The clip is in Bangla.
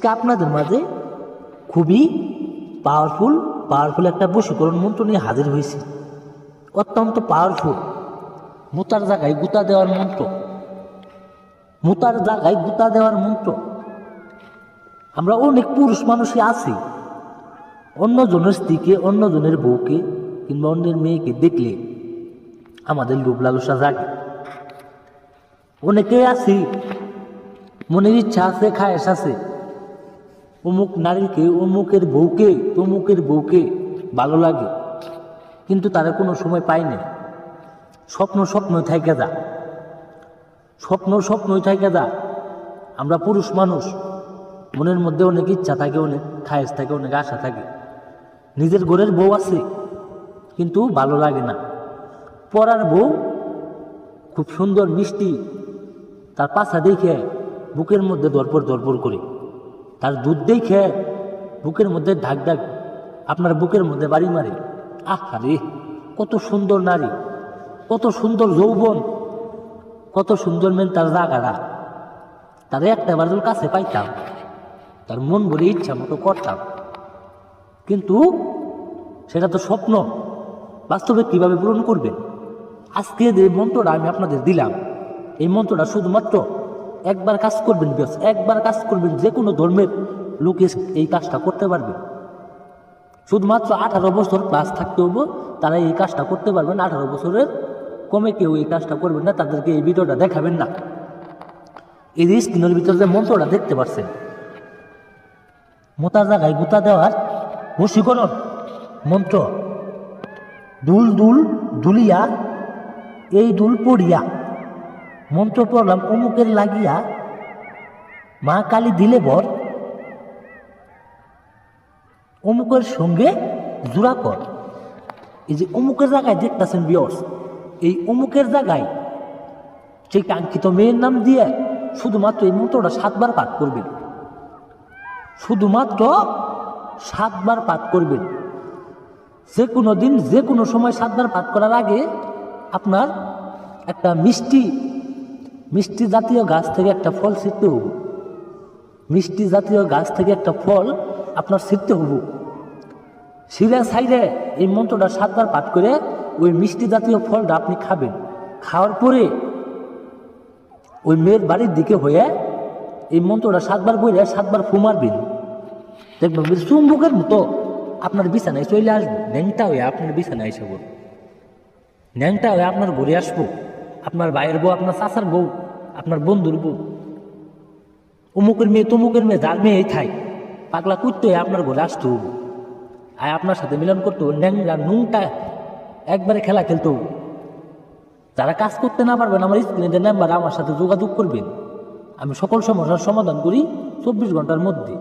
আজকে আপনাদের মাঝে খুবই পাওয়ারফুল একটা বশীকরণ মন্ত্র নিয়ে হাজির হয়েছি। অত্যন্ত পাওয়ারফুল, মুতার জায়গায় গুতা দেওয়ার মন্ত্র। মুতার জায়গায় গুতা দেওয়ার মন্ত্র। আমরা অনেক পুরুষ মানুষই আছি, অন্যজনের স্ত্রীকে, অন্যজনের বউকে কিংবা অন্যের মেয়েকে দেখলে আমাদের লোভ লালসা জাগে। অনেকেই আছি, মনের ইচ্ছা আছে, খায়েশ আছে, অমুক নারীকে, অমুকের বউকে ভালো লাগে, কিন্তু তারা কোনো সময় পায় না। স্বপ্নই থাইকা যা, স্বপ্নই থাইকা যা। আমরা পুরুষ মানুষ, মনের মধ্যে অনেক ইচ্ছা থাকে, অনেক খায়েশ থাকে, অনেক আশা থাকে। নিজের ঘরের বউ আছে কিন্তু ভালো লাগে না। পরার বউ খুব সুন্দর মিষ্টি, তার পাছা দেখে বুকের মধ্যে দরপর করে, তার দুধ দেখে বুকের মধ্যে ঢাক আপনার বুকের মধ্যে বাড়ি মারে। আরে কত সুন্দর নারী, কত সুন্দর যৌবন, কত সুন্দর মেন তার জায়গাটা। তার একটা বার কাছে পাইতাম, তার মন ভরে ইচ্ছা মতো করতাম, কিন্তু সেটা তো স্বপ্ন। বাস্তবে কিভাবে পূরণ করবেন? আজকে যে মন্ত্রটা আমি আপনাদের দিলাম, এই মন্ত্রটা শুধুমাত্র একবার কাজ করবেন, একবার কাজ করবেন। যে কোনো ধর্মের লোক এই কাজটা করতে পারবে। শুধুমাত্র 18 বছর প্লাস থাকতে হবে, তারা এই কাজটা করতে পারবেন। 18 বছরের কমে কেউ এই কাজটা করবেন না, তাদেরকে এই ভিডিওটা দেখাবেন না। এই যে স্ক্রিনের ভিতরে যে মন্ত্রটা দেখতে পাচ্ছেন, মোতার জায়গায় গুতা দেওয়ার বশীকরণ মন্ত্র। দুল দুলিয়া এই দুল পড়িয়া, মন্ত্র পড়লাম অমুকের লাগিয়া, মা কালী দিলে বর, অমুকের সঙ্গে জোড়া কর। এই যে অমুকের জায়গায় দেখতেছেন ভিউয়ার্স, এই অমুকের জায়গায় সেই কাঙ্ক্ষিত মেয়ের নাম দিয়ে শুধুমাত্র এই মন্ত্রটা 7 বার পাঠ করবেন। শুধুমাত্র 7 বার পাঠ করবেন। যে কোনো দিন, যে কোনো সময় 7 বার পাঠ করার আগে আপনার একটা মিষ্টি জাতীয় গাছ থেকে একটা ফল ছিঁড়তে হবো। মিষ্টি জাতীয় গাছ থেকে একটা ফল আপনার ছিঁড়তে হবো। সাইডে এই মন্ত্রটা 7 বার পাঠ করে ওই মিষ্টি জাতীয় ফলটা আপনি খাবেন। খাওয়ার পরে ওই মেয়ের বাড়ির দিকে হয়ে এই মন্ত্রটা 7 বার বলে 7 বার ফু মারবেন। দেখবেন চুম্বকের মতো আপনার বিছানায় চলে আসবো। ন্যাংটা হয়ে আপনার বিছানায় এসে বল, ন্যাংটা হয়ে আপনার ঘরে আসবো। আপনার ভাইয়ের বউ, আপনার চাচার বউ, আপনার বন্ধুর বউ, অমুকের মেয়ে তমুকের মেয়ে, যার মেয়ে থাই পাগলা করতে হয়ে আপনার ঘরে আসতে হবো। আর আপনার সাথে মিলন করতে হবে, ন্যাংরা নুংটা একবারে খেলা খেলতে হবো। যারা কাজ করতে না পারবেন, আমার স্ক্রিনে নাম্বার, আমার সাথে যোগাযোগ করবেন। আমি সকল সমস্যার সমাধান করি 24 ঘন্টার মধ্যে।